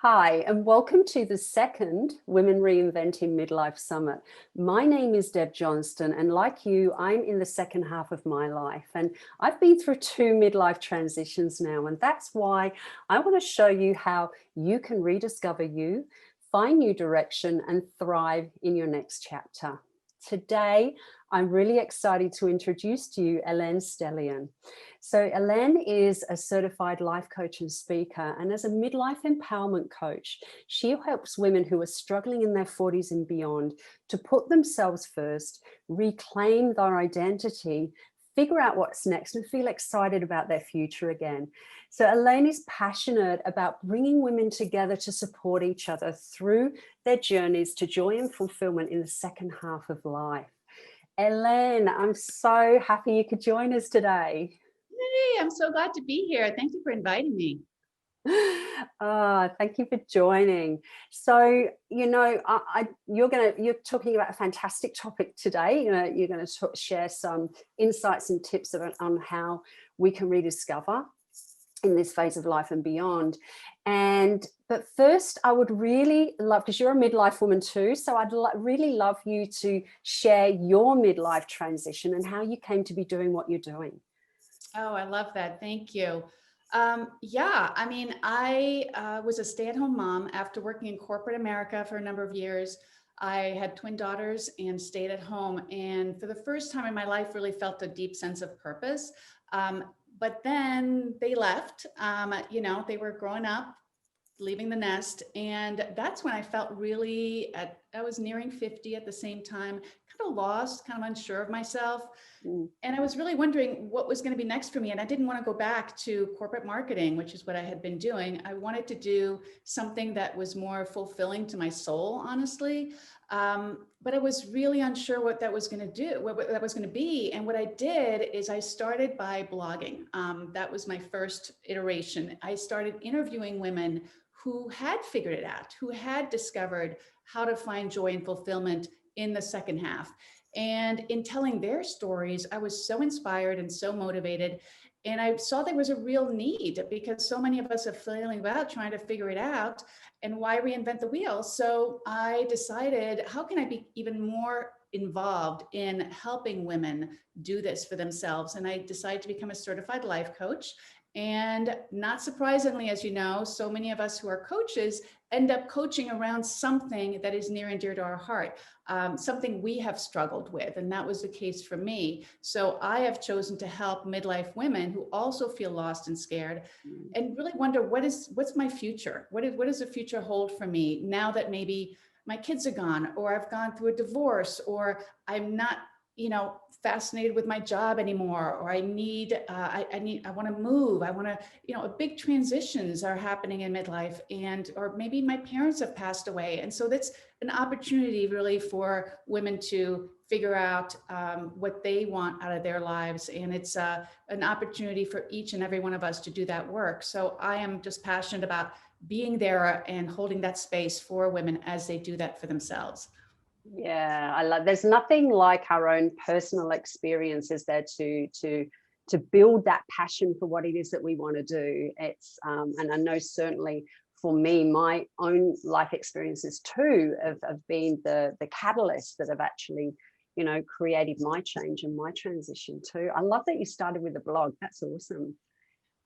Hi, and welcome to the second Women Reinventing Midlife Summit. My name is Deb Johnstone, and like you, I'm in the second half of my life. And I've been through two midlife transitions now, and that's why I want to show you how you can rediscover you, find new direction, and thrive in your next chapter. Today, I'm really excited to introduce to you Elaine Stellian. So Elaine is a certified life coach and speaker, and as a midlife empowerment coach, she helps women who are struggling in their 40s and beyond to put themselves first, reclaim their identity, figure out what's next, and feel excited about their future again. So Elaine is passionate about bringing women together to support each other through their journeys to joy and fulfillment in the second half of life. Elaine, I'm so happy you could join us today. Hey, I'm so glad to be here. Thank you for inviting me. Thank you for joining. So, you're talking about a fantastic topic today. You're going to share some insights and tips on how we can rediscover in this phase of life and beyond. But first, I would really love, because you're a midlife woman too, so I'd really love you to share your midlife transition and how you came to be doing what you're doing. Oh, I love that. Thank you. I was a stay-at-home mom after working in corporate America for a number of years. I had twin daughters and stayed at home. And for the first time in my life, really felt a deep sense of purpose. But then they left, they were growing up, leaving the nest. And that's when I felt I was nearing 50 at the same time, kind of lost, kind of unsure of myself. Mm. And I was really wondering what was going to be next for me. And I didn't want to go back to corporate marketing, which is what I had been doing. I wanted to do something that was more fulfilling to my soul, honestly. But I was really unsure what that was going to do, what that was going to be. And what I did is I started by blogging. That was my first iteration. I started interviewing women who had figured it out, who had discovered how to find joy and fulfillment in the second half. And in telling their stories, I was so inspired and so motivated. And I saw there was a real need because so many of us are flailing about trying to figure it out. And why reinvent the wheel? So I decided, how can I be even more involved in helping women do this for themselves? And I decided to become a certified life coach. And not surprisingly, as you know, so many of us who are coaches end up coaching around something that is near and dear to our heart, something we have struggled with. And that was the case for me. So I have chosen to help midlife women who also feel lost and scared and really wonder, what's my future? What does the future hold for me now that maybe my kids are gone, or I've gone through a divorce, or I'm not, fascinated with my job anymore, or I want to move. I want to, big transitions are happening in midlife, or maybe my parents have passed away. And so that's an opportunity really for women to figure out what they want out of their lives. And it's an opportunity for each and every one of us to do that work. So I am just passionate about being there and holding that space for women as they do that for themselves. Yeah, I love. There's nothing like our own personal experiences there to build that passion for what it is that we want to do. And I know certainly for me, my own life experiences too have been the catalyst that have actually, created my change and my transition too. I love that you started with a blog. That's awesome.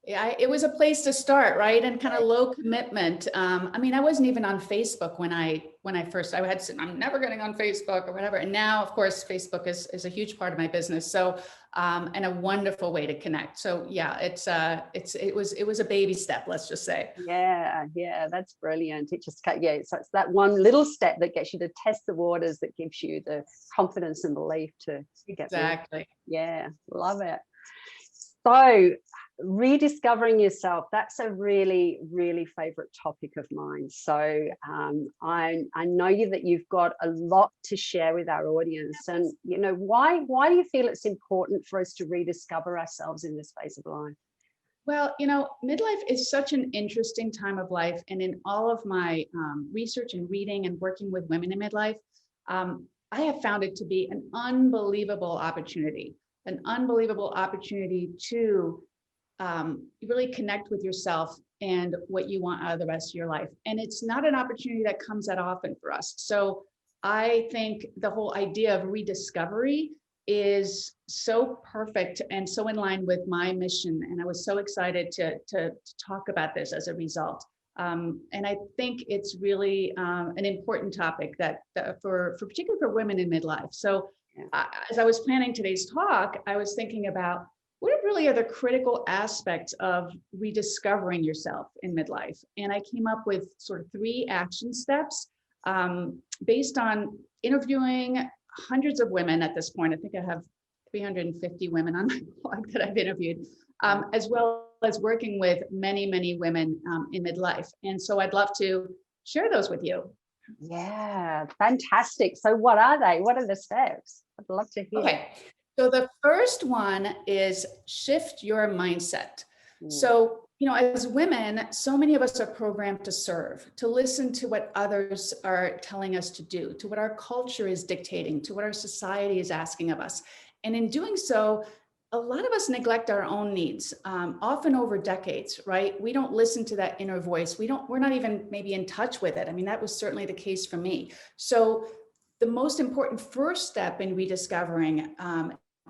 Yeah, it was a place to start, right? And kind of low commitment. I wasn't even on Facebook when I first, I had said, I'm never getting on Facebook or whatever. And now, of course, Facebook is a huge part of my business. So, and a wonderful way to connect. So yeah, it was a baby step, let's just say. Yeah, that's brilliant. So it's that one little step that gets you to test the waters, that gives you the confidence and belief to get moving. Exactly. Yeah, love it. So rediscovering yourself, that's a really, really favorite topic of mine. So I know that you've got a lot to share with our audience. And, why do you feel it's important for us to rediscover ourselves in this phase of life? Well, midlife is such an interesting time of life. And in all of my research and reading and working with women in midlife, I have found it to be an unbelievable opportunity to really connect with yourself and what you want out of the rest of your life. And it's not an opportunity that comes that often for us. So I think the whole idea of rediscovery is so perfect and so in line with my mission. And I was so excited to talk about this as a result. And I think it's really an important topic that for particularly for women in midlife. So as I was planning today's talk, I was thinking about what really are the critical aspects of rediscovering yourself in midlife. And I came up with sort of 3 action steps based on interviewing hundreds of women at this point. I think I have 350 women on my blog that I've interviewed, as well as working with many, many women in midlife. And so I'd love to share those with you. Yeah, fantastic. So what are they? What are the steps? I'd love to hear. Okay. So the first one is shift your mindset. So, as women, so many of us are programmed to serve, to listen to what others are telling us to do, to what our culture is dictating, to what our society is asking of us. And in doing so, a lot of us neglect our own needs, often over decades, right? We don't listen to that inner voice. We're not even maybe in touch with it. I mean, that was certainly the case for me. So the most important first step in rediscovering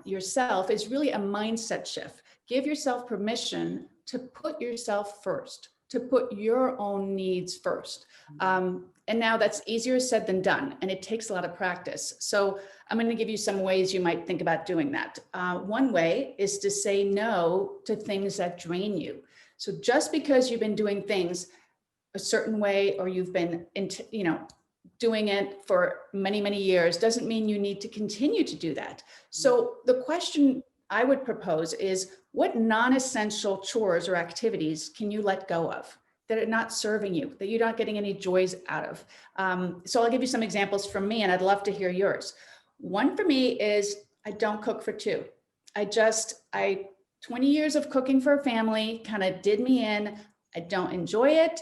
yourself is really a mindset shift. Give yourself permission to put yourself first, to put your own needs first. And now that's easier said than done, and it takes a lot of practice. So I'm going to give you some ways you might think about doing that. One way is to say no to things that drain you. So just because you've been doing things a certain way, or you've been doing it for many, many years, doesn't mean you need to continue to do that. So the question I would propose is, what non-essential chores or activities can you let go of that are not serving you, that you're not getting any joys out of? So I'll give you some examples from me, and I'd love to hear yours. One for me is I don't cook for 2. 20 years of cooking for a family kind of did me in. I don't enjoy it.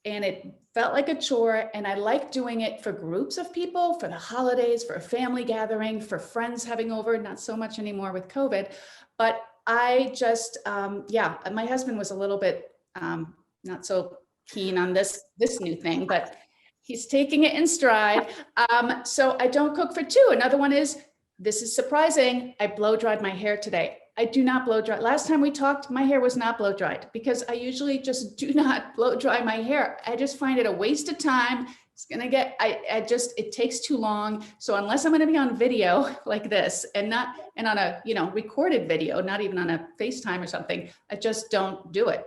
And it felt like a chore, and I like doing it for groups of people, for the holidays, for a family gathering, for friends having over, not so much anymore with COVID. But I just, my husband was a little bit not so keen on this new thing, but he's taking it in stride. So I don't cook for 2. Another one is, this is surprising, I blow dried my hair today. I do not blow dry. Last time we talked, my hair was not blow dried because I usually just do not blow dry my hair. I just find it a waste of time. It's going to get, it takes too long. So unless I'm going to be on video like this and on a, recorded video, not even on a FaceTime or something, I just don't do it.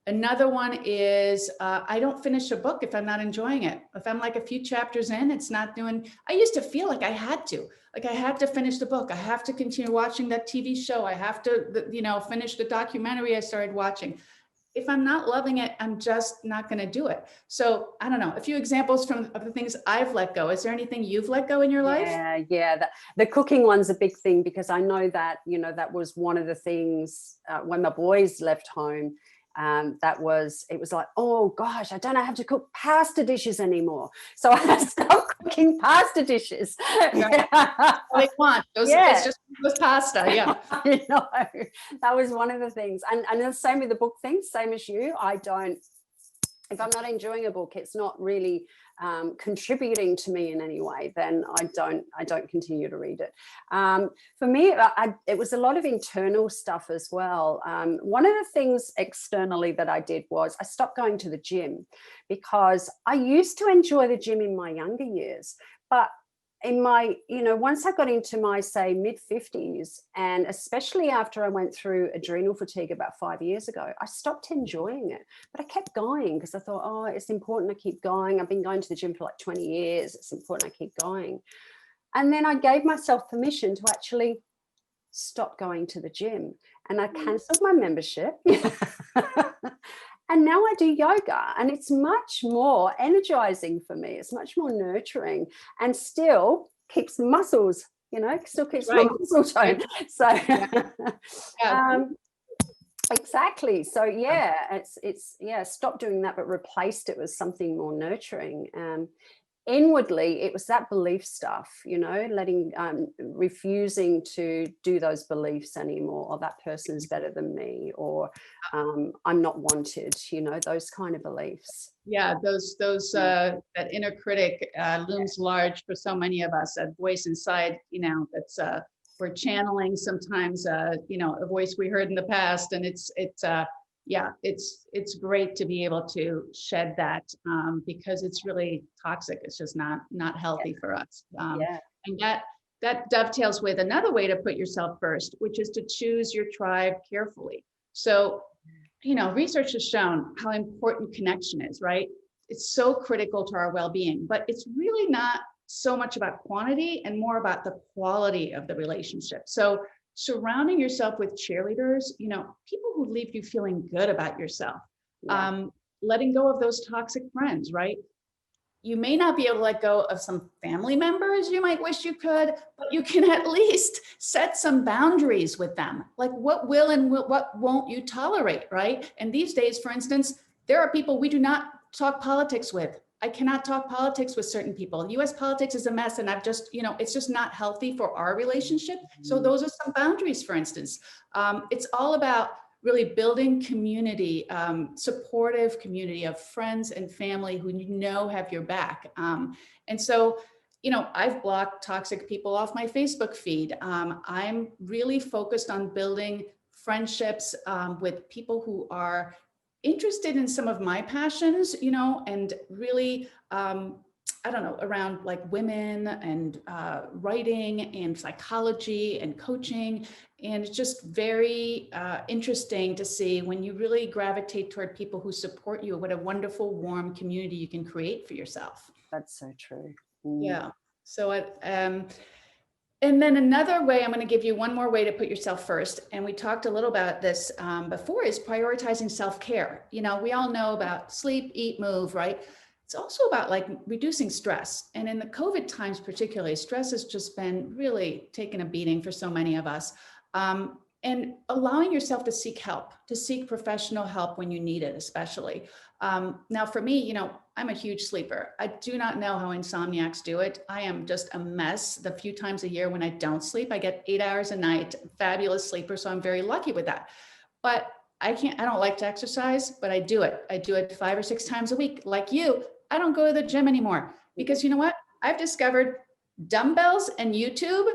Another one is I don't finish a book if I'm not enjoying it. If I'm like a few chapters in, it's not doing, I used to feel like I had to finish the book. I have to continue watching that TV show. I have to, finish the documentary I started watching. If I'm not loving it, I'm just not going to do it. So I don't know, a few examples of the things I've let go. Is there anything you've let go in your life? Yeah. The cooking one's a big thing, because I know that, that was one of the things when my boys left home. It was like, oh gosh, I don't have to cook pasta dishes anymore. So I stopped cooking pasta dishes. They want those, it's just pasta. Yeah. I know. That was one of the things. And the same with the book thing, same as you. If I'm not enjoying a book, it's not really contributing to me in any way, then I don't continue to read it. For me, it was a lot of internal stuff as well. One of the things externally that I did was I stopped going to the gym, because I used to enjoy the gym in my younger years, but in my, once I got into my, say, mid-50s, and especially after I went through adrenal fatigue about 5 years ago, I stopped enjoying it. But I kept going because I thought, oh, it's important I keep going. I've been going to the gym for like 20 years. It's important I keep going. And then I gave myself permission to actually stop going to the gym. And I cancelled my membership. And now I do yoga, and it's much more energizing for me. It's much more nurturing, and still keeps muscles, still keeps my muscle tone. So exactly. So it's stop doing that, but replaced it with something more nurturing. inwardly, it was that belief stuff, you know, refusing to do those beliefs anymore, or that person's better than me, or I'm not wanted, you know, those kind of beliefs. Yeah, that inner critic looms large for so many of us. That voice inside, you know, that's we're channeling sometimes, you know, a voice we heard in the past, and yeah, it's great to be able to shed that, because it's really toxic. It's just not healthy for us. Yeah. And that dovetails with another way to put yourself first, which is to choose your tribe carefully. So, you know, research has shown how important connection is, right? It's so critical to our well-being, but it's really not so much about quantity and more about the quality of the relationship. So surrounding yourself with cheerleaders, you know, people who leave you feeling good about yourself, Yeah. letting go of those toxic friends, right? You may not be able to let go of some family members you might wish you could, but you can at least set some boundaries with them. Like what will and what won't you tolerate, right? And these days, for instance, there are people we do not talk politics with. I cannot talk politics with certain people. US politics is a mess, and I've just, you know, it's just not healthy for our relationship. So those are some boundaries, for instance. It's all about really building community, supportive community of friends and family who you know have your back. And so, you know, I've blocked toxic people off my Facebook feed. I'm really focused on building friendships with people who are interested in some of my passions, you know, and really, I don't know, around like women and writing and psychology and coaching. And it's just very interesting to see when you really gravitate toward people who support you, what a wonderful, warm community you can create for yourself. That's so true. Yeah. So and then another way, I'm going to give you one more way to put yourself first. And we talked a little about this before, is prioritizing self-care. You know, we all know about sleep, eat, move, right? It's also about like reducing stress. And in the COVID times, particularly, stress has just been really taking a beating for so many of us. And allowing yourself to seek help, to seek professional help when you need it, especially. Now for me, you know, I'm a huge sleeper. I do not know how insomniacs do it. I am just a mess. The few times a year when I don't sleep, I get 8 hours a night, fabulous sleeper. So I'm very lucky with that. But I don't like to exercise, but I do it. I do it 5 or 6 times a week. Like you, I don't go to the gym anymore because you know what? I've discovered dumbbells and YouTube.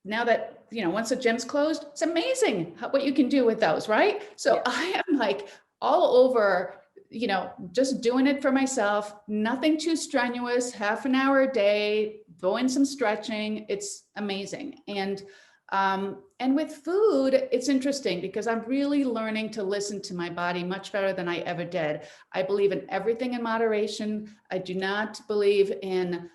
Now that, you know, once the gym's closed, it's amazing what you can do with those, right? So yeah. I am like all over, you know, just doing it for myself, nothing too strenuous, half an hour a day, doing some stretching. It's amazing. And with food, it's interesting because I'm really learning to listen to my body much better than I ever did. I believe in everything in moderation. I do not believe in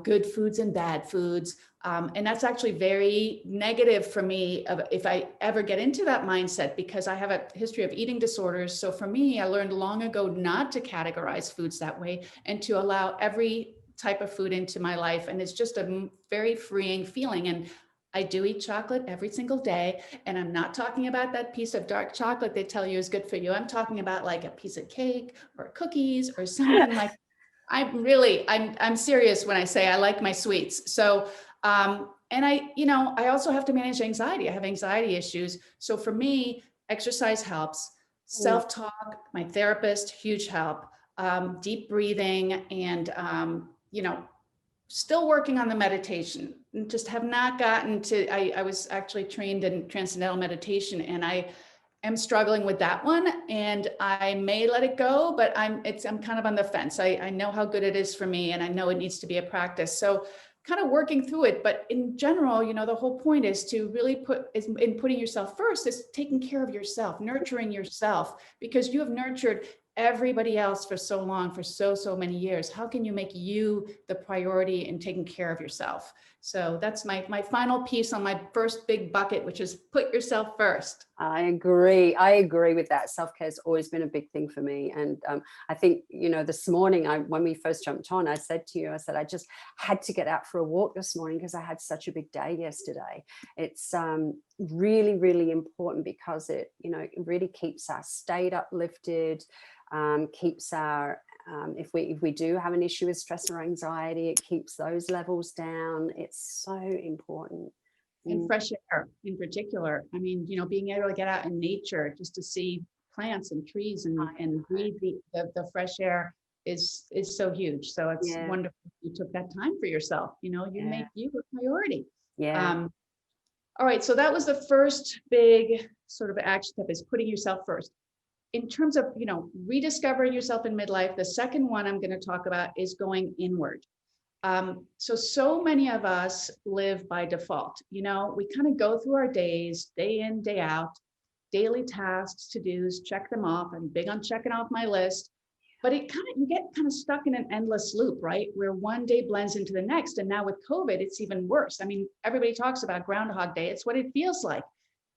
good foods and bad foods. And that's actually very negative for me if I ever get into that mindset, because I have a history of eating disorders. So for me, I learned long ago not to categorize foods that way and to allow every type of food into my life. And it's just a very freeing feeling. And I do eat chocolate every single day. And I'm not talking about that piece of dark chocolate they tell you is good for you. I'm talking about like a piece of cake or cookies or something like I'm serious when I say I like my sweets. So, and I also have to manage anxiety. I have anxiety issues. So for me, exercise helps. Self-talk, my therapist, huge help. Deep breathing and, still working on the meditation. Just have not gotten to, I was actually trained in transcendental meditation, and I am struggling with that one, and I may let it go, but I'm kind of on the fence. I know how good it is for me, and I know it needs to be a practice. So kind of working through it. But in general, the whole point is to really in putting yourself first is taking care of yourself, nurturing yourself, because you have nurtured everybody else for so long, for so many years. How can you make you the priority in taking care of yourself? So that's my final piece on my first big bucket, which is put yourself first. I agree with that. Self-care has always been a big thing for me. And I think, this morning, when we first jumped on, I said to you, I just had to get out for a walk this morning because I had such a big day yesterday. It's really, really important because it really keeps our state uplifted, keeps our If we do have an issue with stress or anxiety, it keeps those levels down. It's so important. And fresh air in particular. I mean, you know, being able to get out in nature just to see plants and trees and breathe the fresh air is so huge. So it's wonderful you took that time for yourself. You know, you make you a priority. Yeah. All right. So that was the first big sort of action step, is putting yourself first. In terms of, you know, rediscovering yourself in midlife, the second one I'm going to talk about is going inward. So many of us live by default. You know, we kind of go through our days, day in, day out, daily tasks, to-dos, check them off. I'm big on checking off my list, but you get kind of stuck in an endless loop, right? Where one day blends into the next. And now with COVID, it's even worse. I mean, everybody talks about Groundhog Day. It's what it feels like.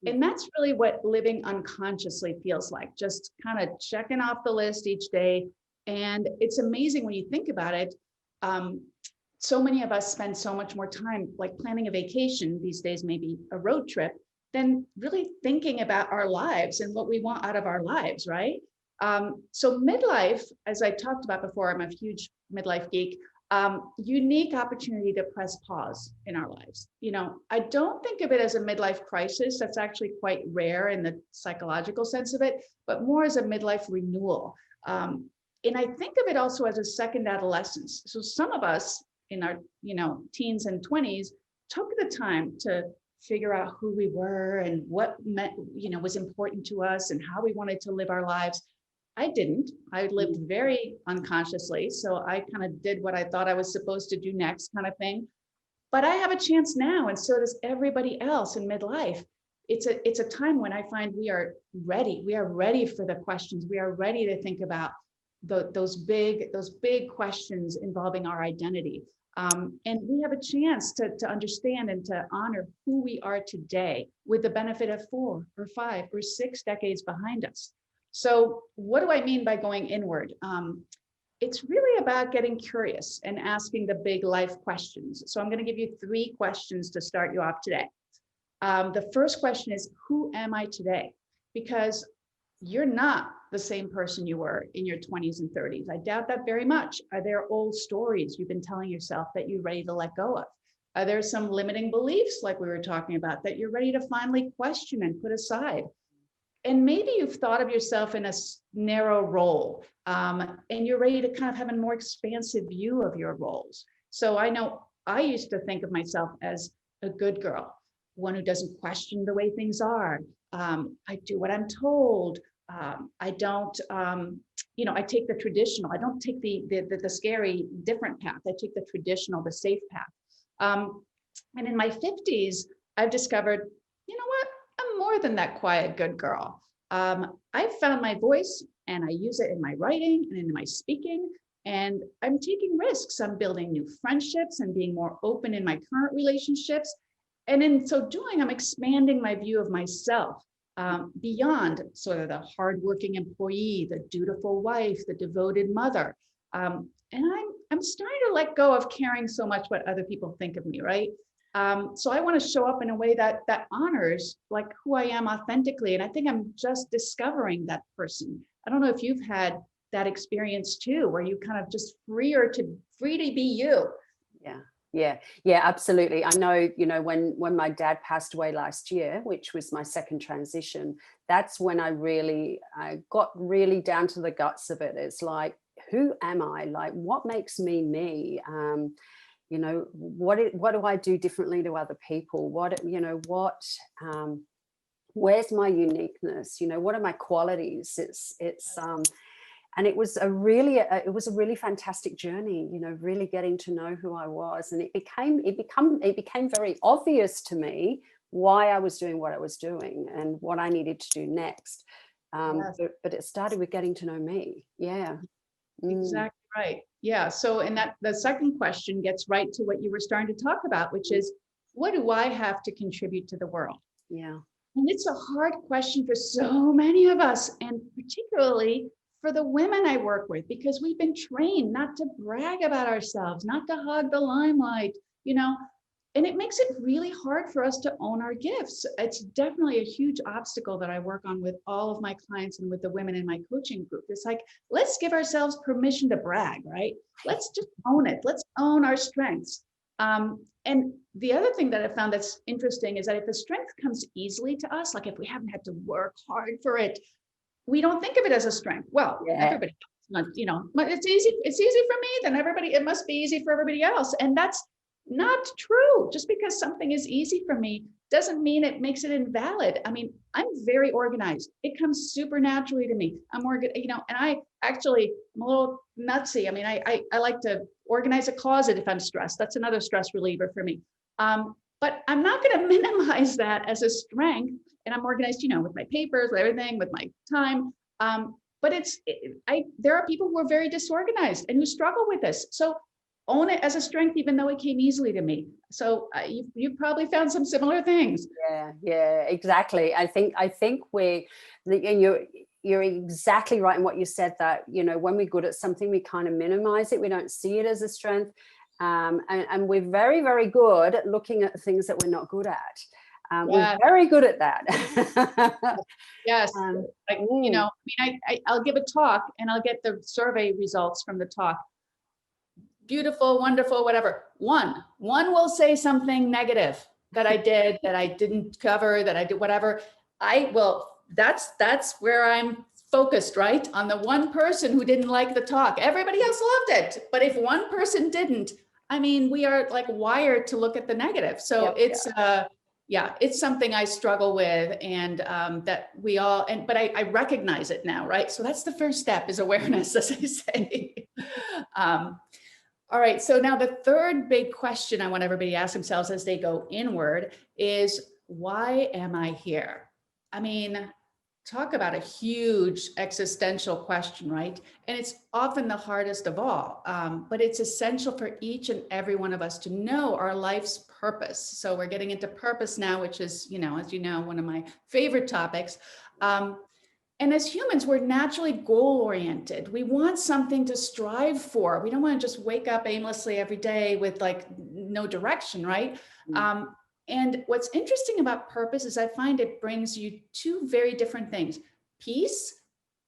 And that's really what living unconsciously feels like, just kind of checking off the list each day. And it's amazing when you think about it. So many of us spend so much more time like planning a vacation these days, maybe a road trip, than really thinking about our lives and what we want out of our lives, right? So midlife, as I talked about before, I'm a huge midlife geek, unique opportunity to press pause in our lives. You know, I don't think of it as a midlife crisis. That's actually quite rare in the psychological sense of it, but more as a midlife renewal. And I think of it also as a second adolescence. So some of us in our, you know, teens and 20s took the time to figure out who we were and what meant, you know, was important to us and how we wanted to live our lives. I didn't. I lived very unconsciously. So I kind of did what I thought I was supposed to do next, kind of thing. But I have a chance now, and so does everybody else in midlife. It's a time when I find we are ready. We are ready for the questions. We are ready to think about those big questions involving our identity. And we have a chance to understand and to honor who we are today with the benefit of 4 or 5 or 6 decades behind us. So what do I mean by going inward? It's really about getting curious and asking the big life questions. So I'm going to give you 3 questions to start you off today. The first question is, who am I today? Because you're not the same person you were in your 20s and 30s. I doubt that very much. Are there old stories you've been telling yourself that you're ready to let go of? Are there some limiting beliefs, like we were talking about, that you're ready to finally question and put aside? And maybe you've thought of yourself in a narrow role, and you're ready to kind of have a more expansive view of your roles. So I know I used to think of myself as a good girl, one who doesn't question the way things are. I do what I'm told. I don't, you know, I take the traditional. I don't take the scary, different path. I take the traditional, the safe path. And in my 50s, I've discovered, you know what? I'm more than that quiet, good girl. I've found my voice, and I use it in my writing and in my speaking. And I'm taking risks. I'm building new friendships and being more open in my current relationships. And in so doing, I'm expanding my view of myself beyond sort of the hardworking employee, the dutiful wife, the devoted mother. And I'm starting to let go of caring so much what other people think of me, right? So I want to show up in a way that honors like who I am authentically. And I think I'm just discovering that person. I don't know if you've had that experience too, where you kind of just free to be you. Yeah, absolutely. I know, you know, when my dad passed away last year, which was my second transition, that's when I got really down to the guts of it. It's like, who am I? Like, what makes me me? You know, what do I do differently to other people? Where's my uniqueness? You know, what are my qualities? And it was a really fantastic journey, you know, really getting to know who I was. And it became very obvious to me why I was doing what I was doing and what I needed to do next. Yes. But it started with getting to know me. Yeah. Exactly right. Yeah. So, and that the second question gets right to what you were starting to talk about, which is, what do I have to contribute to the world? Yeah. And it's a hard question for so many of us, and particularly for the women I work with, because we've been trained not to brag about ourselves, not to hog the limelight, you know. and it makes it really hard for us to own our gifts. It's definitely a huge obstacle that I work on with all of my clients and with the women in my coaching group. It's like, let's give ourselves permission to brag, right? Let's just own it. Let's own our strengths. And the other thing that I found that's interesting is that if the strength comes easily to us, like if we haven't had to work hard for it, we don't think of it as a strength. Well, everybody, it's easy. It's easy for me. Then it must be easy for everybody else. And that's not true. Just because something is easy for me doesn't mean it makes it invalid. I mean, I'm very organized. It comes super naturally to me. I'm and I'm a little nutsy. I mean, I like to organize a closet if I'm stressed. That's another stress reliever for me. But I'm not going to minimize that as a strength. And I'm organized, with my papers, with everything, with my time. But there are people who are very disorganized and who struggle with this. So own it as a strength, even though it came easily to me. So you've probably found some similar things. Yeah, exactly. I think you're exactly right in what you said, that, when we're good at something, we kind of minimize it. We don't see it as a strength. And we're very, very good at looking at things that we're not good at. We're very good at that. Yes. I'll give a talk and I'll get the survey results from the talk. Beautiful, wonderful, whatever. One will say something negative that I did, that I didn't cover, that I did whatever. That's where I'm focused, right? On the one person who didn't like the talk. Everybody else loved it. But if one person didn't, I mean, we are like wired to look at the negative. So it's something I struggle with, and that we all, but I recognize it now, right? So that's the first step, is awareness, as I say. All right, so now the third big question I want everybody to ask themselves as they go inward is, why am I here? I mean, talk about a huge existential question, right? And it's often the hardest of all, but it's essential for each and every one of us to know our life's purpose. So we're getting into purpose now, which is, as you know, one of my favorite topics. And as humans, we're naturally goal-oriented. We want something to strive for. We don't want to just wake up aimlessly every day with like no direction, right? And what's interesting about purpose is I find it brings you two very different things: peace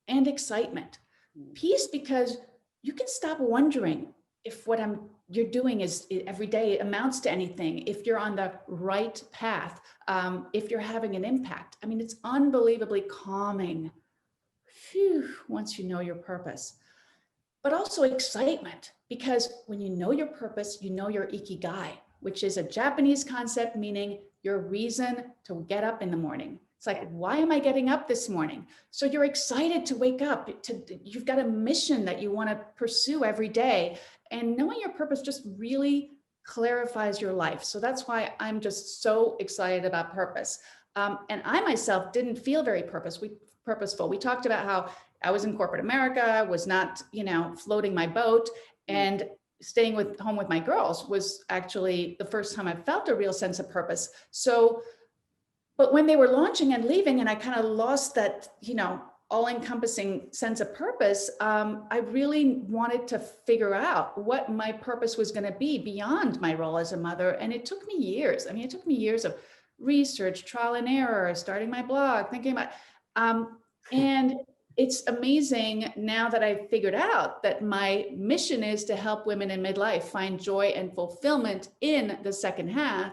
and excitement. Peace, because you can stop wondering if what you're doing is every day amounts to anything, if you're on the right path, if you're having an impact. I mean, it's unbelievably calming. Once you know your purpose. But also excitement, because when you know your purpose, you know your ikigai, which is a Japanese concept meaning your reason to get up in the morning. It's like, why am I getting up this morning? So you're excited to wake up. You've got a mission that you want to pursue every day. And knowing your purpose just really clarifies your life. So that's why I'm just so excited about purpose. And I myself didn't feel very purposeful. We talked about how I was in corporate America, was not, floating my boat, and staying home with my girls was actually the first time I felt a real sense of purpose. So, but when they were launching and leaving, and I kind of lost that, all-encompassing sense of purpose, I really wanted to figure out what my purpose was going to be beyond my role as a mother. And it took me years. I mean, it took me years of research, trial and error, starting my blog, thinking about, and it's amazing now that I've figured out that my mission is to help women in midlife find joy and fulfillment in the second half.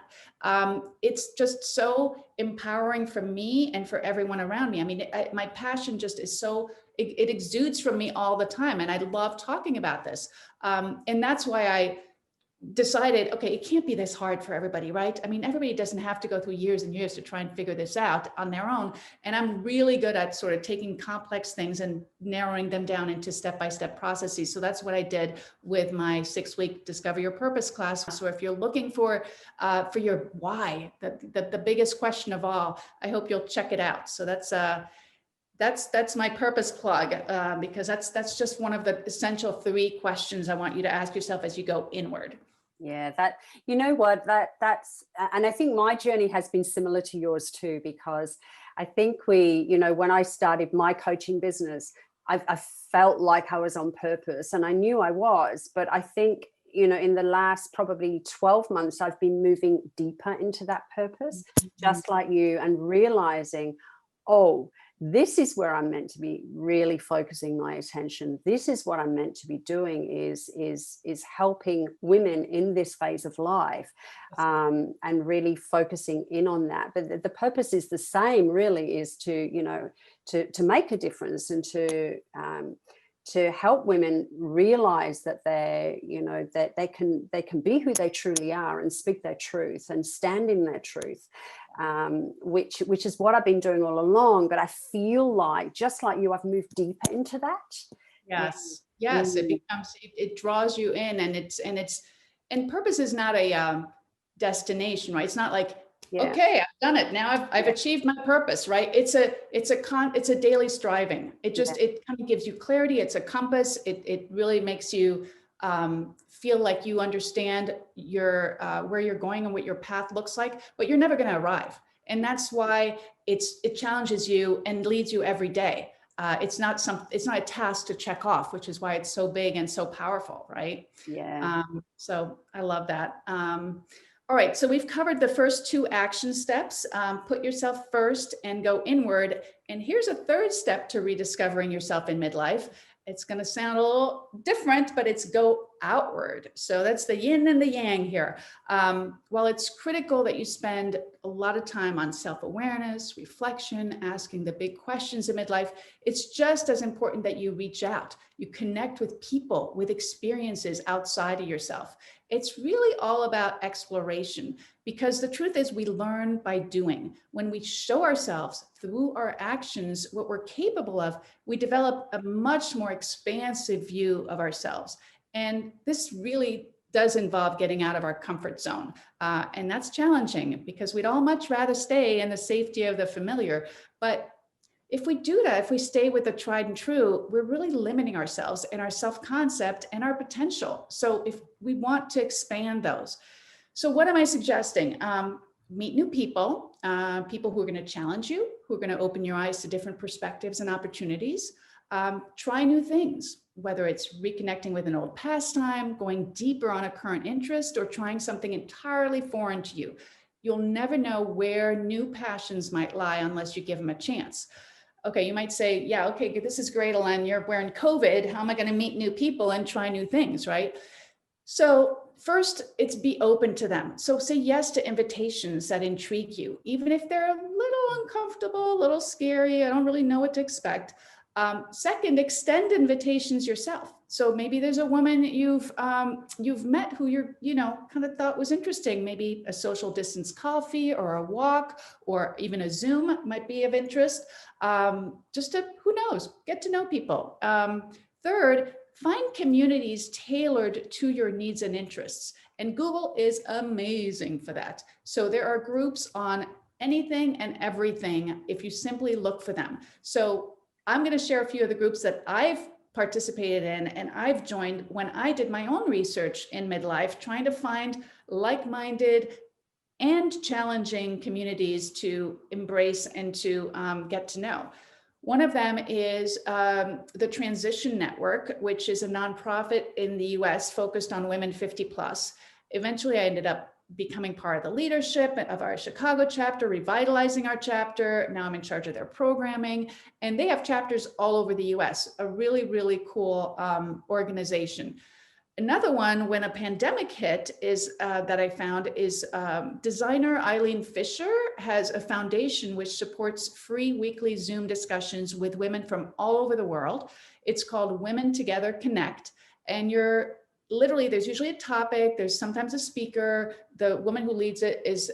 It's just so empowering for me and for everyone around me. I mean, my passion just is it exudes from me all the time. And I love talking about this. And that's why I decided, okay, it can't be this hard for everybody, right? I mean, everybody doesn't have to go through years and years to try and figure this out on their own. And I'm really good at sort of taking complex things and narrowing them down into step-by-step processes. So that's what I did with my 6-week Discover Your Purpose class. So if you're looking for your why, the biggest question of all, I hope you'll check it out. So that's my purpose plug, because that's just one of the essential 3 questions I want you to ask yourself as you go inward. Yeah, that's, and I think my journey has been similar to yours too, because I think when I started my coaching business, I felt like I was on purpose, and I knew I was, but I think, you know, in the last probably 12 months, I've been moving deeper into that purpose, just like you, and realizing, oh, this is where I'm meant to be really focusing my attention. This is what I'm meant to be doing, is helping women in this phase of life, and really focusing in on that. But the purpose is the same, really, is to, you know, to make a difference, and to help women realize that they're, you know, that they can be who they truly are and speak their truth and stand in their truth, which is what I've been doing all along. But I feel like, just like you, I've moved deeper into that. Yes. Yes. It becomes, it draws you in, and purpose is not a destination, right? It's not like, okay, I've done it. Now I've achieved my purpose, right? It's a daily striving. It kind of gives you clarity. It's a compass. It really makes you feel like you understand your where you're going and what your path looks like, but you're never going to arrive. And that's why it challenges you and leads you every day. It's not a task to check off, which is why it's so big and so powerful, right? Yeah. So I love that. All right, so we've covered the first 2 action steps. Put yourself first and go inward. And here's a third step to rediscovering yourself in midlife. It's going to sound a little different, but it's go outward. So that's the yin and the yang here. While it's critical that you spend a lot of time on self-awareness, reflection, asking the big questions in midlife, it's just as important that you reach out. You connect with people with experiences outside of yourself. It's really all about exploration, because the truth is we learn by doing. When we show ourselves through our actions what we're capable of, we develop a much more expansive view of ourselves. And this really does involve getting out of our comfort zone. And that's challenging, because we'd all much rather stay in the safety of the familiar. But if we do that, if we stay with the tried and true, we're really limiting ourselves and our self-concept and our potential. So if we want to expand those. So what am I suggesting? Meet new people, people who are going to challenge you, who are going to open your eyes to different perspectives and opportunities. Try new things, whether it's reconnecting with an old pastime, going deeper on a current interest, or trying something entirely foreign to you. You'll never know where new passions might lie unless you give them a chance. Okay, you might say, yeah, okay, this is great, Elaine, you're wearing COVID. How am I going to meet new people and try new things, right? So first, it's be open to them. So say yes to invitations that intrigue you, even if they're a little uncomfortable, a little scary. I don't really know what to expect. Second, extend invitations yourself. So maybe there's a woman you've met who kind of thought was interesting. Maybe a social distance coffee or a walk or even a Zoom might be of interest. Just to, who knows, get to know people. Third, find communities tailored to your needs and interests. And Google is amazing for that. So there are groups on anything and everything if you simply look for them. So I'm going to share a few of the groups that I've participated in and I've joined when I did my own research in midlife, trying to find like-minded and challenging communities to embrace and to get to know. One of them is the Transition Network, which is a nonprofit in the US focused on women 50 plus. Eventually, I ended up becoming part of the leadership of our Chicago chapter, revitalizing our chapter. Now I'm in charge of their programming, and they have chapters all over the US, a really, really cool organization. Another one, when a pandemic hit, is that I found is designer Eileen Fisher has a foundation which supports free weekly Zoom discussions with women from all over the world. It's called Women Together Connect, and you're literally, there's usually a topic, there's sometimes a speaker. The woman who leads it is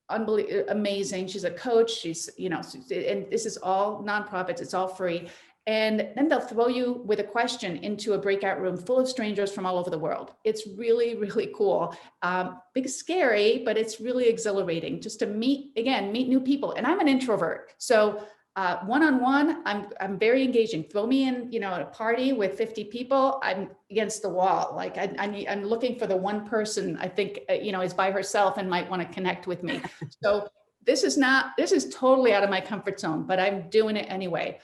amazing. She's a coach, she's, and this is all nonprofits, it's all free. And then they'll throw you with a question into a breakout room full of strangers from all over the world. It's really, really cool. Big scary, but it's really exhilarating just to meet new people. And I'm an introvert. So one-on-one, I'm very engaging. Throw me in, at a party with 50 people, I'm against the wall. Like I'm looking for the one person I think, is by herself and might want to connect with me. So this is totally out of my comfort zone, but I'm doing it anyway.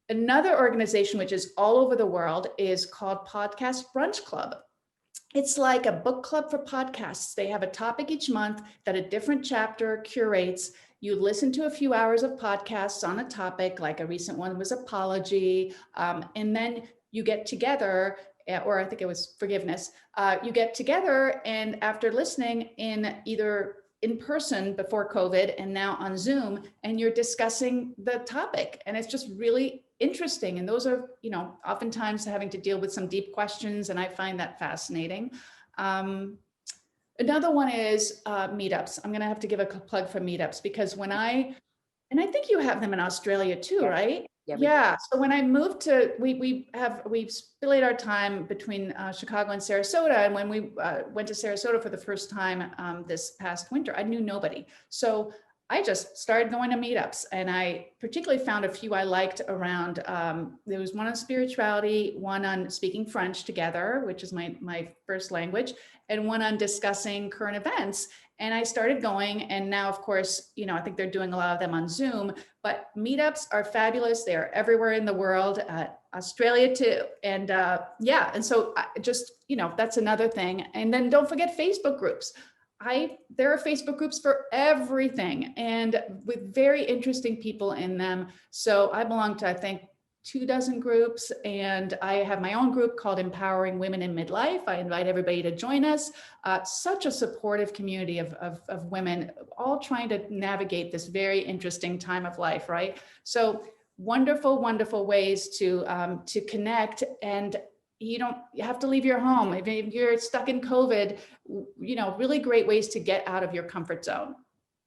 Another organization, which is all over the world, is called Podcast Brunch Club. It's like a book club for podcasts. They have a topic each month that a different chapter curates. You listen to a few hours of podcasts on a topic, like a recent one was apology, and then you get together, or I think it was forgiveness. You get together, and after listening in either in person before COVID and now on Zoom, and you're discussing the topic, and it's just really interesting. And those are, you know, oftentimes having to deal with some deep questions, and I find that fascinating. Another one is meetups. I'm going to have to give a plug for meetups, because when and I think you have them in Australia too, Yeah. right? Yeah, Yeah. So when I moved to, we split our time between Chicago and Sarasota. And when we went to Sarasota for the first time this past winter, I knew nobody. So I just started going to meetups, and I particularly found a few I liked around. There was one on spirituality, one on speaking French together, which is my first language, and one on discussing current events. And I started going, and now, of course, you know, I think they're doing a lot of them on Zoom, but meetups are fabulous. They are everywhere in the world, Australia too. And yeah, and so just, you know, that's another thing. And then don't forget Facebook groups. There are Facebook groups for everything, and with very interesting people in them. So I belong to, I think, 24 groups, and I have my own group called Empowering Women in Midlife. I invite everybody to join us. Such a supportive community of women, all trying to navigate this very interesting time of life, right? So wonderful, wonderful ways to connect. And you don't have to leave your home. If you're stuck in COVID, you know, really great ways to get out of your comfort zone.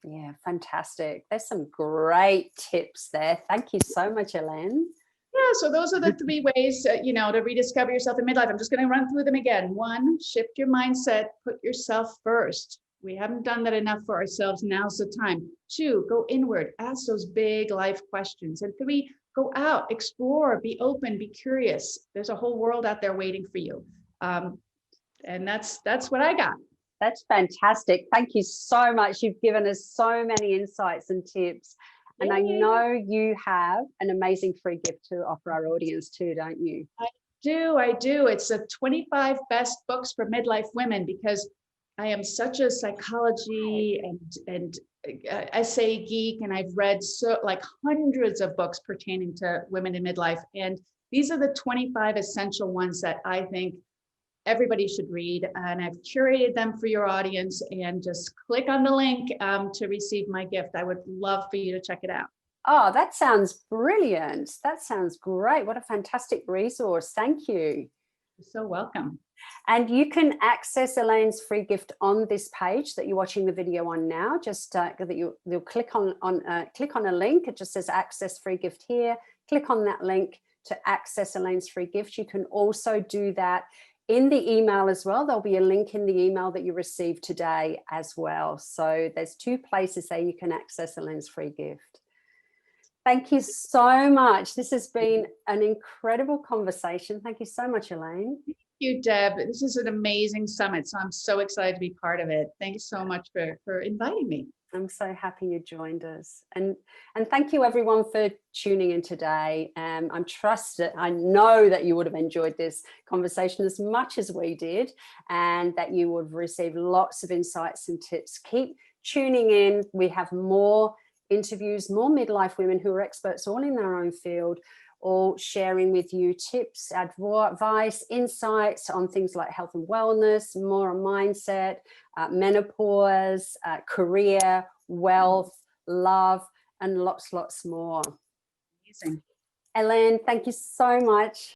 Yeah, fantastic. There's some great tips there. Thank you so much, Elaine. Yeah, so those are the 3 ways, you know, to rediscover yourself in midlife. I'm just going to run through them again. 1, shift your mindset, put yourself first. We haven't done that enough for ourselves. Now's the time. 2, go inward, ask those big life questions. And 3, go out, explore, be open, be curious. There's a whole world out there waiting for you. And that's what I got. That's fantastic. Thank you so much. You've given us so many insights and tips. And I know you have an amazing free gift to offer our audience too, don't you? I do. It's the 25 best books for midlife women, because I am such a psychology and essay geek, and I've read hundreds of books pertaining to women in midlife. And these are the 25 essential ones that I think everybody should read. And I've curated them for your audience, and just click on the link to receive my gift. I would love for you to check it out. Oh, that sounds brilliant. That sounds great. What a fantastic resource. Thank you. You're so welcome. And you can access Elaine's free gift on this page that you're watching the video on now. Just that you'll click on a link. It just says access free gift here. Click on that link to access Elaine's free gift. You can also do that in the email as well. There'll be a link in the email that you received today as well. So there's 2 places there you can access Elaine's free gift. Thank you so much. This has been an incredible conversation. Thank you so much, Elaine. Thank you, Deb. This is an amazing summit, so I'm so excited to be part of it. Thank you so much for inviting me. I'm so happy you joined us. And thank you everyone for tuning in today. I know that you would have enjoyed this conversation as much as we did, and that you would receive lots of insights and tips. Keep tuning in. We have more interviews, more midlife women who are experts all in their own field, all sharing with you tips, advice, insights on things like health and wellness, more on mindset, menopause, career, wealth, love, and lots more. Amazing. Elaine, thank you so much.